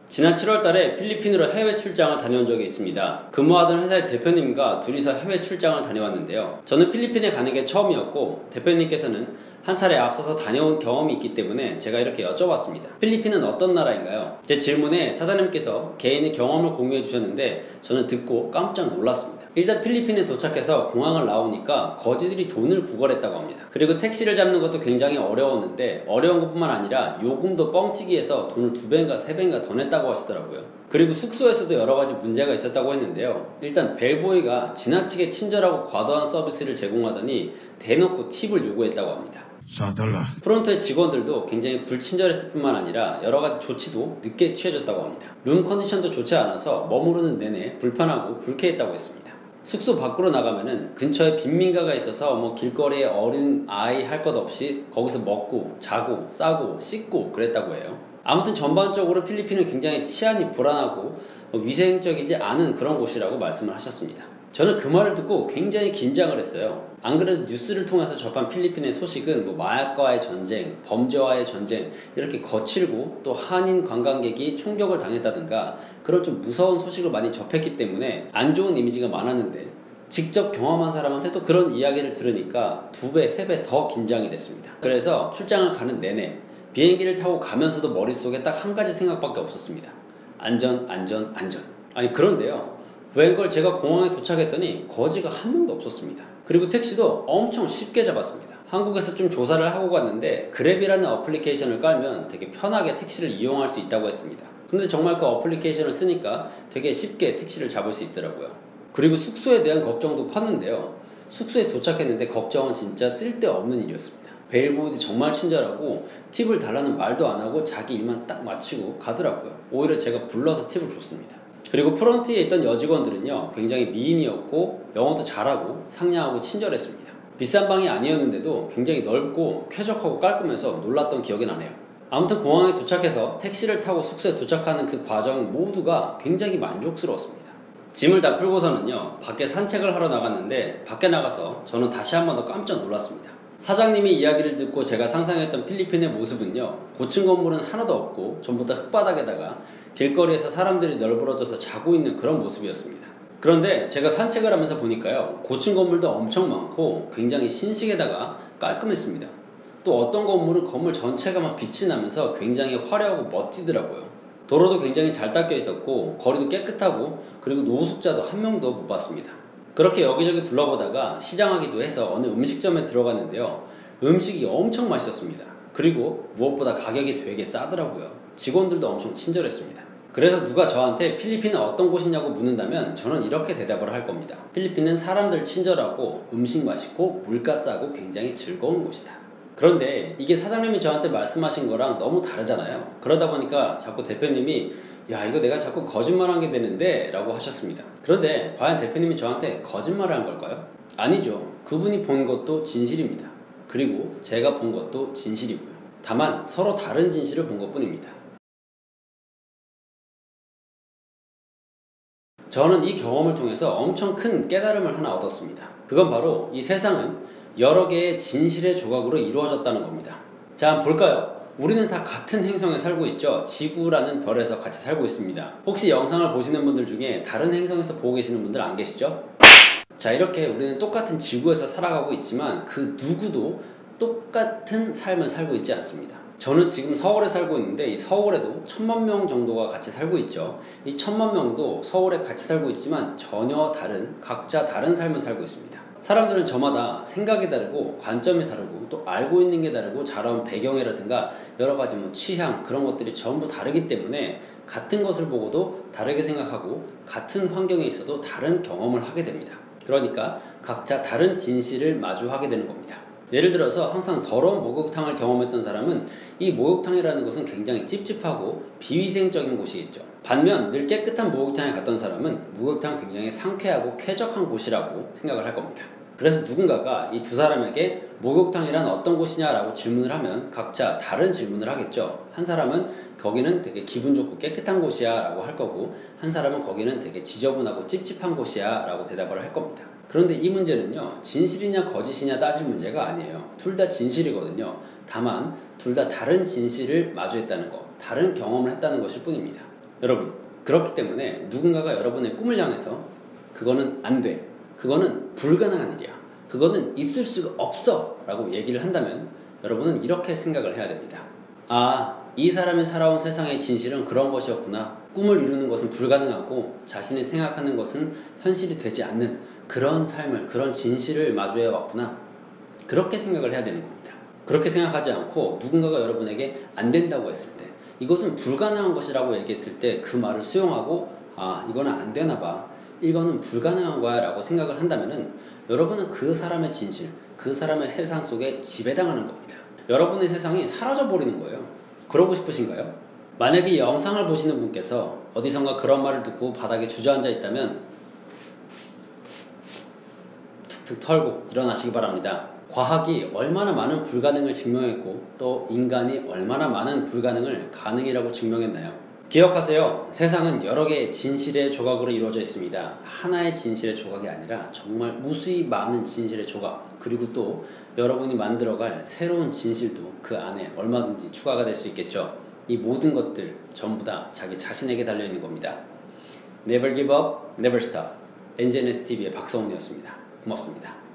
지난 7월 달에 필리핀으로 해외 출장을 다녀온 적이 있습니다. 근무하던 회사의 대표님과 둘이서 해외 출장을 다녀왔는데요. 저는 필리핀에 가는 게 처음이었고 대표님께서는 한 차례 앞서서 다녀온 경험이 있기 때문에 제가 이렇게 여쭤봤습니다. 필리핀은 어떤 나라인가요? 제 질문에 사장님께서 개인의 경험을 공유해 주셨는데 저는 듣고 깜짝 놀랐습니다. 일단 필리핀에 도착해서 공항을 나오니까 거지들이 돈을 구걸했다고 합니다. 그리고 택시를 잡는 것도 굉장히 어려웠는데 어려운 것뿐만 아니라 요금도 뻥튀기해서 돈을 2배인가 3배인가 더 냈다고 하시더라고요. 그리고 숙소에서도 여러가지 문제가 있었다고 했는데요. 일단 벨보이가 지나치게 친절하고 과도한 서비스를 제공하더니 대놓고 팁을 요구했다고 합니다. $4. 프론트의 직원들도 굉장히 불친절했을 뿐만 아니라 여러가지 조치도 늦게 취해졌다고 합니다. 룸 컨디션도 좋지 않아서 머무르는 내내 불편하고 불쾌했다고 했습니다. 숙소 밖으로 나가면은 근처에 빈민가가 있어서 길거리에 어린 아이 할 것 없이 거기서 먹고 자고 싸고 씻고 그랬다고 해요. 아무튼 전반적으로 필리핀은 굉장히 치안이 불안하고 위생적이지 않은 그런 곳이라고 말씀을 하셨습니다. 저는 그 말을 듣고 굉장히 긴장을 했어요. 안 그래도 뉴스를 통해서 접한 필리핀의 소식은 마약과의 전쟁, 범죄와의 전쟁 이렇게 거칠고 또 한인 관광객이 총격을 당했다든가 그런 좀 무서운 소식을 많이 접했기 때문에 안 좋은 이미지가 많았는데 직접 경험한 사람한테 또 그런 이야기를 들으니까 2배, 3배 더 긴장이 됐습니다. 그래서 출장을 가는 내내 비행기를 타고 가면서도 머릿속에 딱 한 가지 생각밖에 없었습니다. 안전, 안전, 안전. 아니 그런데요. 웬걸 제가 공항에 도착했더니 거지가 한 명도 없었습니다. 그리고 택시도 엄청 쉽게 잡았습니다. 한국에서 좀 조사를 하고 갔는데 그랩이라는 어플리케이션을 깔면 되게 편하게 택시를 이용할 수 있다고 했습니다. 근데 정말 그 어플리케이션을 쓰니까 되게 쉽게 택시를 잡을 수 있더라고요. 그리고 숙소에 대한 걱정도 컸는데요. 숙소에 도착했는데 걱정은 진짜 쓸데없는 일이었습니다. 베일보이도 정말 친절하고 팁을 달라는 말도 안 하고 자기 일만 딱 마치고 가더라고요. 오히려 제가 불러서 팁을 줬습니다. 그리고 프런트에 있던 여직원들은요 굉장히 미인이었고 영어도 잘하고 상냥하고 친절했습니다. 비싼 방이 아니었는데도 굉장히 넓고 쾌적하고 깔끔해서 놀랐던 기억이 나네요. 아무튼 공항에 도착해서 택시를 타고 숙소에 도착하는 그 과정 모두가 굉장히 만족스러웠습니다. 짐을 다 풀고서는요 밖에 산책을 하러 나갔는데 밖에 나가서 저는 다시 한 번 더 깜짝 놀랐습니다. 사장님이 이야기를 듣고 제가 상상했던 필리핀의 모습은요 고층 건물은 하나도 없고 전부 다 흙바닥에다가 길거리에서 사람들이 널브러져서 자고 있는 그런 모습이었습니다. 그런데 제가 산책을 하면서 보니까요 고층 건물도 엄청 많고 굉장히 신식에다가 깔끔했습니다. 또 어떤 건물은 건물 전체가 막 빛이 나면서 굉장히 화려하고 멋지더라고요. 도로도 굉장히 잘 닦여 있었고 거리도 깨끗하고 그리고 노숙자도 한 명도 못 봤습니다. 그렇게 여기저기 둘러보다가 시장하기도 해서 어느 음식점에 들어갔는데요 음식이 엄청 맛있었습니다. 그리고 무엇보다 가격이 되게 싸더라고요. 직원들도 엄청 친절했습니다. 그래서 누가 저한테 필리핀은 어떤 곳이냐고 묻는다면 저는 이렇게 대답을 할 겁니다. 필리핀은 사람들 친절하고 음식 맛있고 물가 싸고 굉장히 즐거운 곳이다. 그런데 이게 사장님이 저한테 말씀하신 거랑 너무 다르잖아요. 그러다 보니까 자꾸 대표님이 야 이거 내가 자꾸 거짓말한 게 되는데 라고 하셨습니다. 그런데 과연 대표님이 저한테 거짓말을 한 걸까요? 아니죠. 그분이 본 것도 진실입니다. 그리고 제가 본 것도 진실이고요. 다만 서로 다른 진실을 본 것뿐입니다. 저는 이 경험을 통해서 엄청 큰 깨달음을 하나 얻었습니다. 그건 바로 이 세상은 여러 개의 진실의 조각으로 이루어졌다는 겁니다. 자, 한번 볼까요? 우리는 다 같은 행성에 살고 있죠. 지구라는 별에서 같이 살고 있습니다. 혹시 영상을 보시는 분들 중에 다른 행성에서 보고 계시는 분들 안 계시죠? 자, 이렇게 우리는 똑같은 지구에서 살아가고 있지만 그 누구도 똑같은 삶을 살고 있지 않습니다. 저는 지금 서울에 살고 있는데 이 서울에도 1000만 명 정도가 같이 살고 있죠. 이 1000만 명도 서울에 같이 살고 있지만 전혀 다른 각자 다른 삶을 살고 있습니다. 사람들은 저마다 생각이 다르고 관점이 다르고 또 알고 있는 게 다르고 자라온 배경이라든가 여러가지 취향 그런 것들이 전부 다르기 때문에 같은 것을 보고도 다르게 생각하고 같은 환경에 있어도 다른 경험을 하게 됩니다. 그러니까 각자 다른 진실을 마주하게 되는 겁니다. 예를 들어서 항상 더러운 목욕탕을 경험했던 사람은 이 목욕탕이라는 것은 굉장히 찝찝하고 비위생적인 곳이겠죠. 반면 늘 깨끗한 목욕탕에 갔던 사람은 목욕탕은 굉장히 상쾌하고 쾌적한 곳이라고 생각을 할 겁니다. 그래서 누군가가 이 두 사람에게 목욕탕이란 어떤 곳이냐라고 질문을 하면 각자 다른 질문을 하겠죠. 한 사람은 거기는 되게 기분 좋고 깨끗한 곳이야 라고 할 거고 한 사람은 거기는 되게 지저분하고 찝찝한 곳이야 라고 대답을 할 겁니다. 그런데 이 문제는요 진실이냐 거짓이냐 따질 문제가 아니에요. 둘 다 진실이거든요. 다만 둘 다 다른 진실을 마주했다는 것, 다른 경험을 했다는 것일 뿐입니다. 여러분, 그렇기 때문에 누군가가 여러분의 꿈을 향해서 그거는 안 돼, 그거는 불가능한 일이야, 그거는 있을 수가 없어 라고 얘기를 한다면 여러분은 이렇게 생각을 해야 됩니다. 이 사람이 살아온 세상의 진실은 그런 것이었구나. 꿈을 이루는 것은 불가능하고 자신이 생각하는 것은 현실이 되지 않는 그런 삶을, 그런 진실을 마주해 왔구나. 그렇게 생각을 해야 되는 겁니다. 그렇게 생각하지 않고 누군가가 여러분에게 안 된다고 했을 때, 이것은 불가능한 것이라고 얘기했을 때 그 말을 수용하고 이거는 안 되나 봐, 이거는 불가능한 거야 라고 생각을 한다면은 여러분은 그 사람의 진실, 그 사람의 세상 속에 지배당하는 겁니다. 여러분의 세상이 사라져 버리는 거예요. 그러고 싶으신가요? 만약에 이 영상을 보시는 분께서 어디선가 그런 말을 듣고 바닥에 주저앉아 있다면 툭툭 털고 일어나시기 바랍니다. 과학이 얼마나 많은 불가능을 증명했고 또 인간이 얼마나 많은 불가능을 가능이라고 증명했나요? 기억하세요. 세상은 여러 개의 진실의 조각으로 이루어져 있습니다. 하나의 진실의 조각이 아니라 정말 무수히 많은 진실의 조각, 그리고 또 여러분이 만들어갈 새로운 진실도 그 안에 얼마든지 추가가 될 수 있겠죠. 이 모든 것들 전부 다 자기 자신에게 달려있는 겁니다. Never give up, never stop. NGNSTV의 박성훈이었습니다. 고맙습니다.